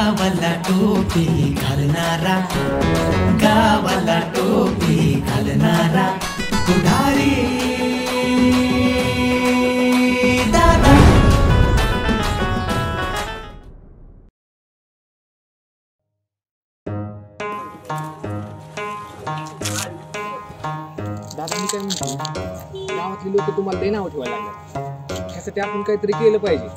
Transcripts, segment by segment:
गावाला टोपी घालणारा, गावाला टोपी घालणारा पुढारी दादा. दादा मी काय म्हणतो, गावातली लोक तुम्हाला लई नाव ठेवायला लागतात, त्यासाठी आपण काहीतरी केलं पाहिजे.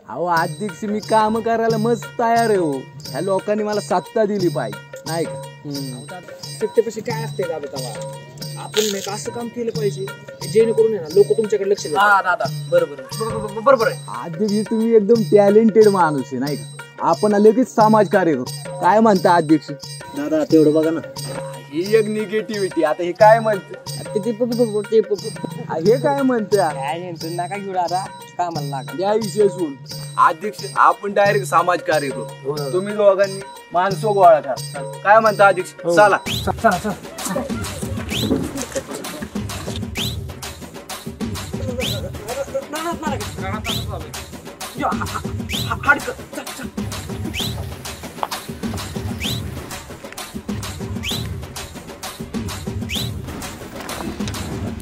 अहो अध्यक्ष मी काम करायला मस्त तयार आहे हो. ह्या लोकांनी मला सत्ता दिली पाहिजे नाही का. सत्तेपाशी काय असते दादा तेव्हा आपण नाही असं काम केलं पाहिजे जेणेकरून आहे ना लोक तुमच्याकडे लक्ष देतात. दादा बरोबर आहे. अध्यक्ष तुम्ही एकदम टॅलेंटेड माणूस आहे नाही का. आपण लगेच समाजकार्य करू. काय म्हणता अध्यक्ष? दादा तेवढं बघा ना. ही एक निगेटिव्हिटी. आता हे काय म्हणते, हे काय म्हणते नका घेऊ दादा, कामाला लागा. या विषय सोडून अध्यक्ष आपण डायरेक्ट समाजकार्य करू. तुम्ही दोघांनी माणसं गोळा करा. काय म्हणता अध्यक्ष? चला चला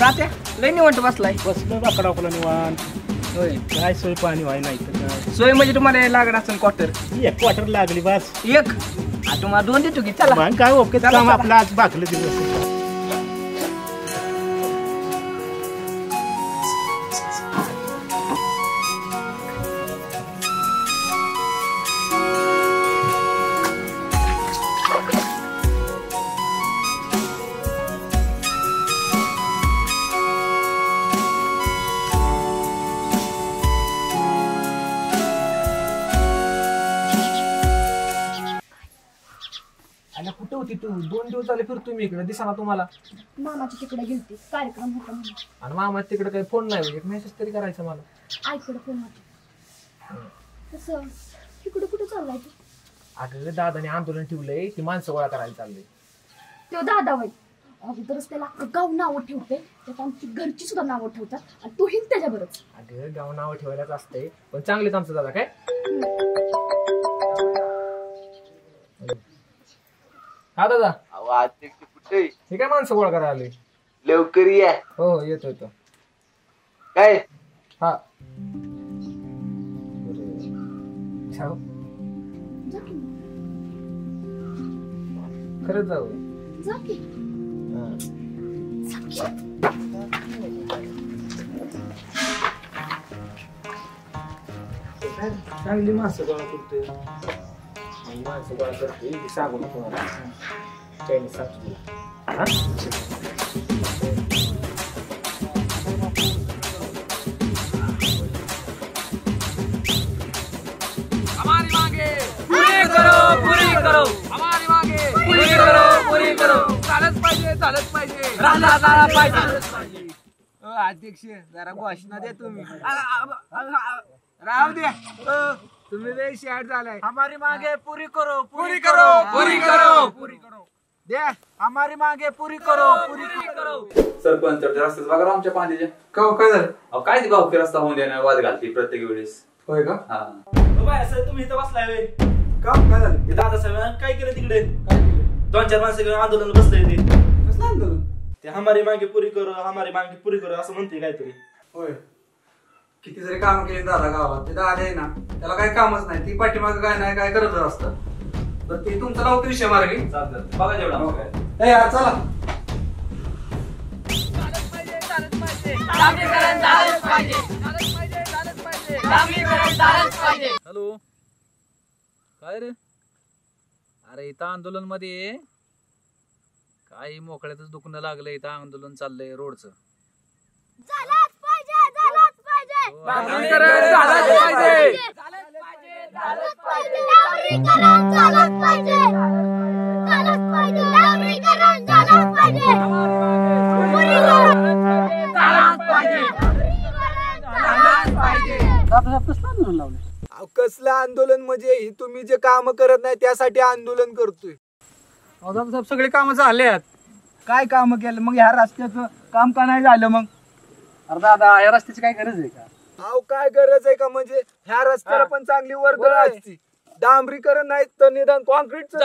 तात्या लई निवांत बसलाय. बसलो बाकडावला निवांत. होय काय सोय पाणी व्हाय नाही तर काय. सोय म्हणजे तुम्हाला लागत असेल क्वार्टर. एक क्वार्टर लागली बस. एक तुम्हाला 2 देतो की. चला मग काय ओके काम आपलं आज बाकलं दिवस. कुठे होती तू? 2 दिवस झाले फिरतो मी इकडे, दिसा ना तुम्हाला. मामाच्या तिकडे गेलते, कार्यक्रम होता म्हणून. आणि मामा तिकडे काही फोन नाही, एक मेसेज तरी करायचा मला. आईकडे फोन होता. तसं तिकडे कुठे चाललाय तू? अगं दादाने आंदोलन ठेवलंय, ती माणसं गोळा करायला चाललंय. तो दादा वाईट अगोदरच त्याला गाव नावं ठेवते, त्यात आमची घरची सुद्धा नावं ठेवतात आणि तोही त्याच्याबरोबर. अगं गाव नावं ठेवायलाच असतंय, पण चांगलेच आमचं दादा. काय हा दादा? अध्यक्ष कुठे? हे काय माणसं गोळा करायला आले? लवकर या. हो येतो. काय हा जा की मग. खरंच जाऊ. जा की. जा की. चांगली माणसं गोळा करतोय. माणसं गोळा करतोय, सांगू नको मला. चायनीज सांगतो. हमारी मांगे पूरी करो, पूरी करो. हमारी मांगे पूरी करो, पूरी करो. झालंच पाहिजे. झाला पाहिजे. अध्यक्ष जरा घोषणा द्या तुम्ही. राहू द्या. तुम्ही लय शॅट झालाय. हमारी मांगे पूरी करो, पूरी करो. द्या. हमारी मांगे पूरी करो, पूरी करो. सरपंच रस्त्याच बघा आमच्या पांडीच्या. काय झालं? काय ती गावकी रस्ता होऊन देणार वाद घालते प्रत्येक वेळेस. होय का? हा सर तुम्ही इथं बसलाय वे. का काय झालं? ते दादा साहेब काय केलं तिकडे? काय केलं? 2-4 माणसं घेऊन आंदोलन बसलंय ते. कसलं आंदोलन? ते हमारी मांगे पुरी करो, हमारी मांगे पुरी करो असं म्हणते काहीतरी. होय. किती जरी काम केले दादा गावात, ते दादा आहे ना त्याला काही कामच नाही. ती पाठीमाग काय नाही काय करतच असतात. तर ते तुमचा लावतो विषय मार्गी. बघा जेवढा काय. यार चला. हॅलो काय रे? अरे इथं आंदोलन मध्ये काही मोकळ्यातच दुखणं लागलं. इथं आंदोलन चाललंय रोडचं. झालंच पाहिजे. कसलं आंदोलन म्हणजे ही तुम्ही जे काम करत नाही त्यासाठी आंदोलन करतोय. साहेब सगळे काम झालेत. काय काम केलं मग? ह्या रस्त्याचं काम का नाही झालं मग? अरे दादा या रस्त्याची काय गरज आहे का? अहो काय गरज आहे का म्हणजे ह्या रस्त्याला पण चांगली वर्दळ असती. डांबरीकरण नाही तर निदान कॉन्क्रीटचं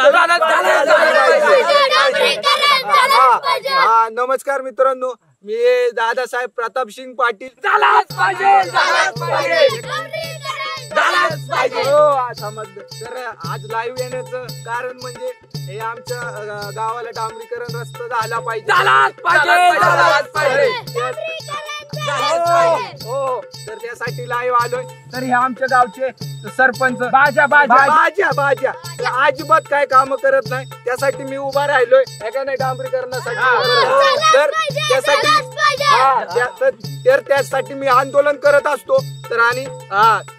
हा. नमस्कार मित्रांनो, मी दादासाहेब प्रतापसिंग पाटील. समजलं. तर आज लाईव्ह येण्याचं कारण म्हणजे हे आमच्या गावाला डांबरीकरण रस्ता झाला पाहिजे. हो, तर त्यासाठी लाईव्ह आलोय. तर हे आमच्या गावचे सरपंच बाजा अजिबात काय काम करत नाही, त्यासाठी मी उभा राहिलोय का नाही डांबरीकरणासाठी. तर त्यासाठी मी आंदोलन करत असतो. तर आणि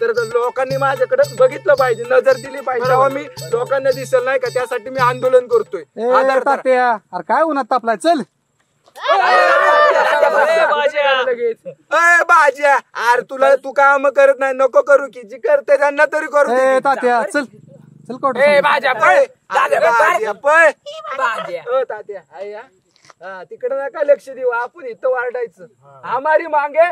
तर लोकांनी माझ्याकडे बघितलं पाहिजे, नजर दिली पाहिजे, तेव्हा मी लोकांना दिसेल नाही का, त्यासाठी मी आंदोलन करतोय. अरे काय उन्हात तापलाय, चल बाज्या. अरे तुला तू काम करत नाही, नको करू की, जी करते त्यांना तरी करू. तात्या चल चल कोट तात्या तिकडे नका लक्ष देऊ, आपण इथं वारडायचं. आम्हारी मागे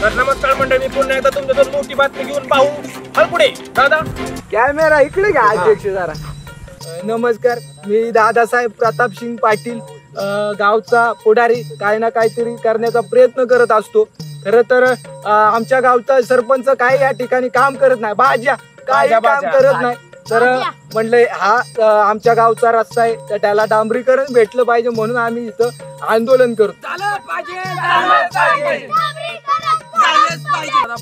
तर नमस्कार मंडळी, मी पुन्हा एकदा तुमच्याकडून मोठी बातमी घेऊन पाहू पुढे. दादा कॅमेरा इकडे घ्या अध्यक्ष जरा. नमस्कार, मी दादासाहेब प्रतापसिंग पाटील, गावचा पुढारी. काही ना काहीतरी करण्याचा प्रयत्न करत असतो. खरं तर आमच्या गावचा सरपंच काही या ठिकाणी काम करत नाही, भाज्या काही काम करत नाही. तर म्हणलं हा आमच्या गावचा रस्ता आहे, तर त्याला डांबरीकरण भेटलं पाहिजे, म्हणून आम्ही इथं आंदोलन करतो.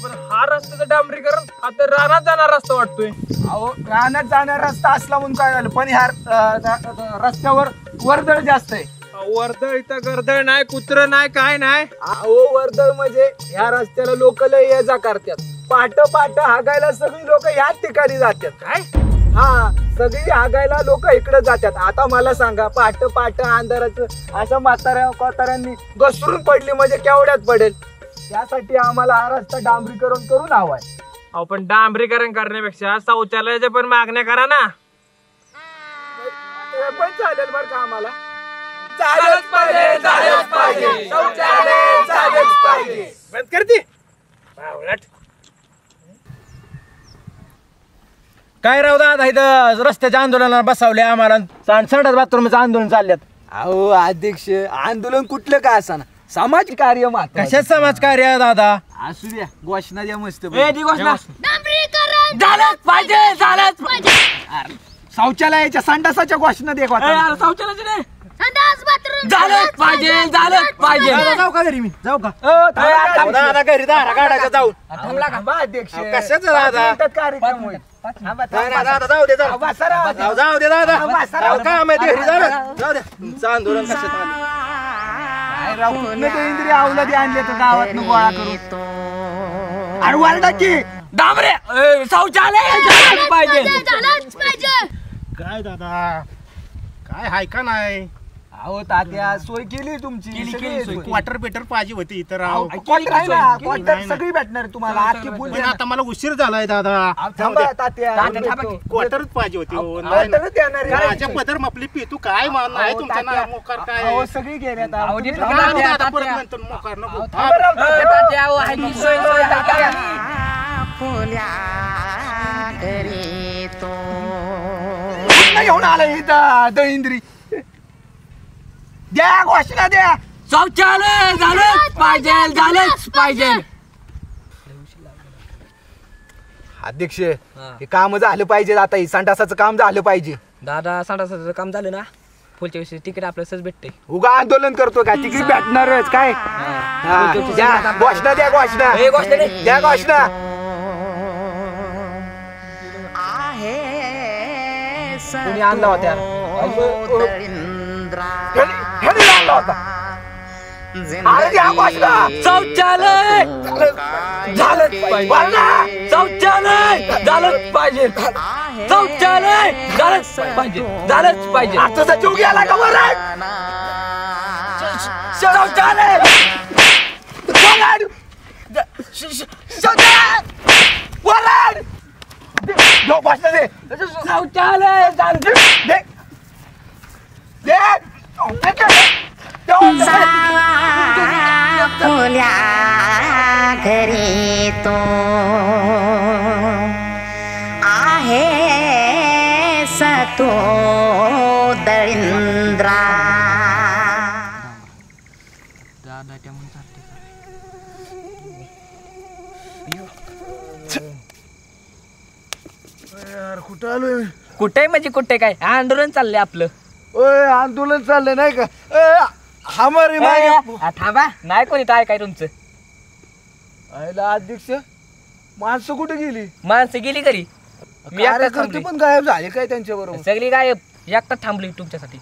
पण हा रस्त्याचं डांबरीकरण हा तर रानात जाणार रस्ता वाटतोय. अहो, रानात जाणारा रस्ता असला म्हणून काय झालं, पण ह्या रस्त्यावर वर्दळ जास्त आहे. वर्दळ इथं गर्दळ नाही, कुत्र नाही, काय नाही. अहो, वर्दळ म्हणजे ह्या रस्त्याला लोक लय ये जा करतात. पाट हागायला सगळी लोक ह्याच ठिकाणी जातात. काय? हा, सगळी हागायला लोक इकडे जातात. आता मला सांगा, पाट अंधाराचं अशा म्हाताऱ्यांनी घसरून पडली म्हणजे केवढ्यात पडेल. त्यासाठी आम्हाला हा रस्ता डांबरीकरण करून हवाय. अहो, पण डांबरीकरण करण्यापेक्षा शौचालयाच्या पण मागण्या करा ना. ते पण चालेल बरं का, आम्हाला चालच पाहिजे. शौचालय चालच पाहिजे. बंद करते. काय राव दादा, इथं रस्त्याच्या आंदोलनाला बसवले आम्हाला, संडास बाथरूमचं आंदोलन चालल्यात. अहो अध्यक्ष, आंदोलन कुठलं काय असा ना, समाज कार्य मात्र. कशात समाज कार्य दादा? असू द्या, घोषणा द्या मस्त. शौचालयाच्या संडासाच्या घोषणा दे. शौचालयाचे नाही, झालंच पाहिजे. जाऊ का घरी, मी जाऊ का दादा घरी, दारा गाडायचं जाऊन. अध्यक्ष कशाच दादा कार्यक्रम होईल. जाऊ दे दादा, काम आहे घरी, जाऊ दे. तुमचं आंदोलन कशात इंद्रिय अवलंबी आणले तर गावात गोळा करून. अरे वारडा की डांबरे शौचालय पाहिजे. काय दादा, काय हाय का नाही? अहो तात्या, सोय केली तुमची, क्वार्टर पेटर पाहिजे होती इतर राव. क्वार्टर सगळी भेटणार तुम्हाला. पण आता मला उशीर झालाय दादा. क्वार्टरच पाहिजे होती. माझ्या पदर मपली पितू काय मान नाही तुमच्या ना मोकार काय सगळी घेण्यात. दादा परत नंतर मोकार नको. घेऊन आला इथं दहिंद्री. द्या घोषणा द्या. शौचालय झालंच पाहिजे. अध्यक्ष, हे काम झालं पाहिजे. आता ही संडासाचं काम झालं पाहिजे. दादा, संडासाचं काम झालं ना, पुढच्या वर्षी तिकीट आपल्याला सहज भेटते. उगा आंदोलन करतो का, तिकीट भेटणारच काय. द्या घोषणा, द्या घोषणा, द्या घोषणा. कोणी आणला होता, आणला होता. अरे द्या घोषणा. शौचालय झालंच पाहिजे. शौचालय झालंच पाहिजे. शौचालय झालंच पाहिजे. तुझा जीव गेला का वराड? शौचालय वराड. घोषणा दे. शौचालय दे. फुल्या घरी तो आहे सतो दळिंद्रा. यार कुठं आलोय? कुठे म्हणजे कुठे काय आंदोलन चाललंय आपलं. ओय आंदोलन चाललंय नाही का? हमारी मागे थांबा नाही कोणी काय काय तुमचं. आयला अध्यक्ष माणसं कुठे गेली? माणसं गेली घरी. मी एकटा कार्यकर्ते थांबलोय. पण गायब झाले काय त्यांच्या बरोबर? सगळी गायब. एकटा थांबली तुमच्यासाठी.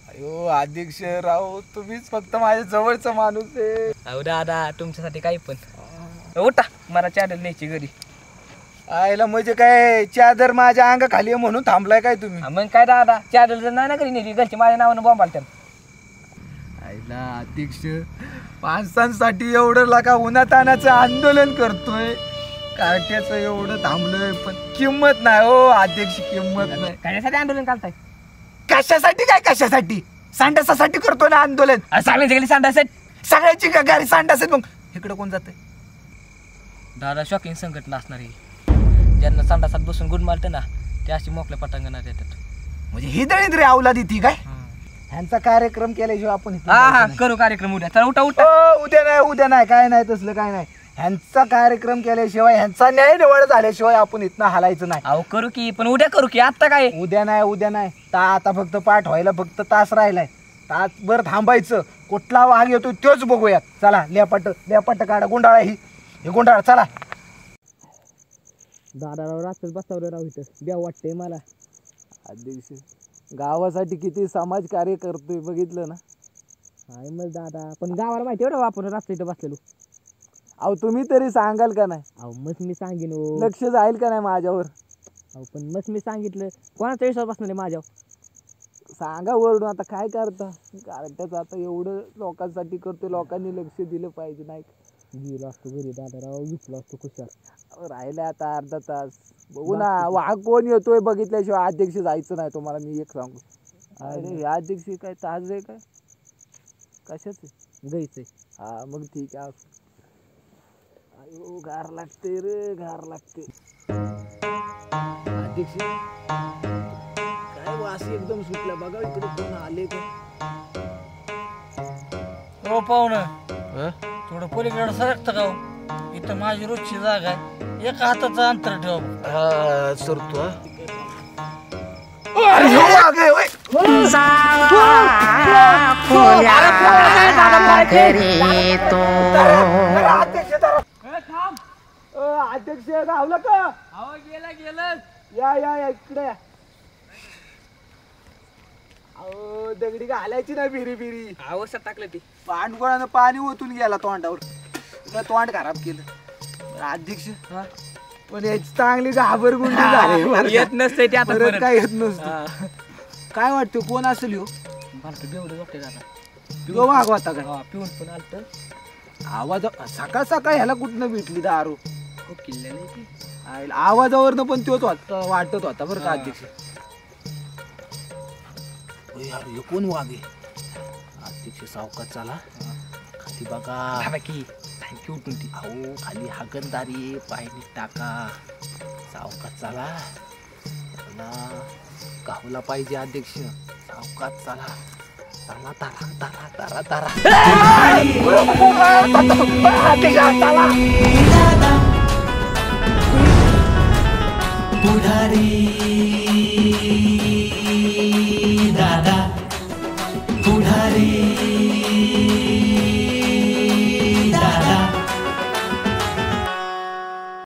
अयो अध्यक्ष राव तुम्हीच फक्त माझ्या जवळचा माणूस आहे. अहो दादा तुमच्यासाठी काही पण. उठा मला चादर न्यायची घरी. आयला म्हणजे काय चादर माझ्या अंगा खाली आहे म्हणून थांबलाय काय तुम्ही? मग काय दादा चादर जर नाही ना घरी नेली घरची माझ्या नावानं बॉम्ब आलत्या. आयला अध्यक्ष माणसांसाठी एवढं लागा उन्हातानाचं आंदोलन करतोय, कार्ट्याचं एवढं थांबलोय पण किंमत नाही हो अध्यक्ष, किंमत नाही. कशासाठी आंदोलन करताय? कशासाठी काय कशासाठी? सांडासासाठी करतो ना आंदोलन. सगळ्यांची गेली सांडास सगळ्याची गाडी सांडास. मग इकडे कोण जाते? दादा शॉकिंग संघटना असणार आहे. ज्यांना संडासात बसून गुड मारते ना ते अशी मोकळ्या पटांगणात येतात. म्हणजे ही दळिंद्रे अवलाद ती काय? ह्यांचा कार्यक्रम केल्याशिवाय आपण हा करू कार्यक्रम उद्या. तर उठा उठा. उद्या नाही काय नाही तसलं काय नाही. ह्यांचा कार्यक्रम केल्याशिवाय ह्यांचा न्याय निवड झाल्याशिवाय आपण इथनं हलायचं नाही. अहो करू की पण उद्या करू की आता काय? उद्या नाही आता फक्त पाठ व्हायला फक्त तास राहिलाय. तास भर थांबायचं. कुठला वाघ येतो तोच बघूयात. चला लेपाट काढा. गुंडाळा ही गुंडाळा चला. दादाराव रात्रच बसावलं राव इथं द्या वाटतंय मला. अध्यक्ष गावासाठी किती समाज कार्य करतोय बघितलं ना. काय मग दादा पण गावाला माहिती एवढं आपण रात्र इथं बसलेलो. अहो तुम्ही तरी सांगाल का नाही? अहो मग मी सांगेन. लक्ष जाईल का नाही माझ्यावर? अहो पण मग मी सांगितलं कोणाचा विश्वास बसणार आहे माझ्यावर? सांगा वरडून. आता काय करता? कारण आता एवढं लोकांसाठी करतोय, लोकांनी लक्ष दिलं पाहिजे नाही. गेलो असतो घरी दादाराव विकलो असतो खुशाल. राहिले आता अर्धा तास बघू ना. वाघ कोण येतोय बघितल्याशिवाय अध्यक्ष जायचं नाही. तुम्हाला मी एक सांगू. अरे हे अध्यक्ष काय ताज आहे काय? कशाच जायचंय? हा मग ठीक आहे. अयो गार लागते रे, गार लागते. अध्यक्ष काय वास एकदम सुटला बघा. इकडे कोण आले का? हो पाहुणं थोडं पलीकडे सरकतं का? इथं माझी रोजची जागा आहे. एका हाताचं अंतर ठेवा. सरतो अध्यक्ष गावलं का? गेलं या इकडे. अहो दगडी घालायची ना बिरी. अवस्था टाकलं ती पांडगोळानं पाणी ओतून गेला तोंडावर. तोंड खराब केलं अध्यक्ष. पण याची चांगली घाबरगुंडी झाली. येत नसते ते आता परत काय येत नसतं. काय वाटतं कोण असेल ह्यो? बेवडं वाटतंय दादा. पिऊ वाघ होता का? पिऊन पण आलत. आवाज सकाळ ह्याला कुठनं भेटली दारू? किल्ल्याने आवाजावरनं पण तोच वाटत होता बरं का अध्यक्ष. हे कोण वाघ आहे? अध्यक्ष सावकाश चला खाली बघा की उठून ती. अहो खाली हागणदारी पायनी टाका. सावकाश चला. गावला पाहिजे अध्यक्ष. सावकाश चला. चला तारा तारा तारा पुढारी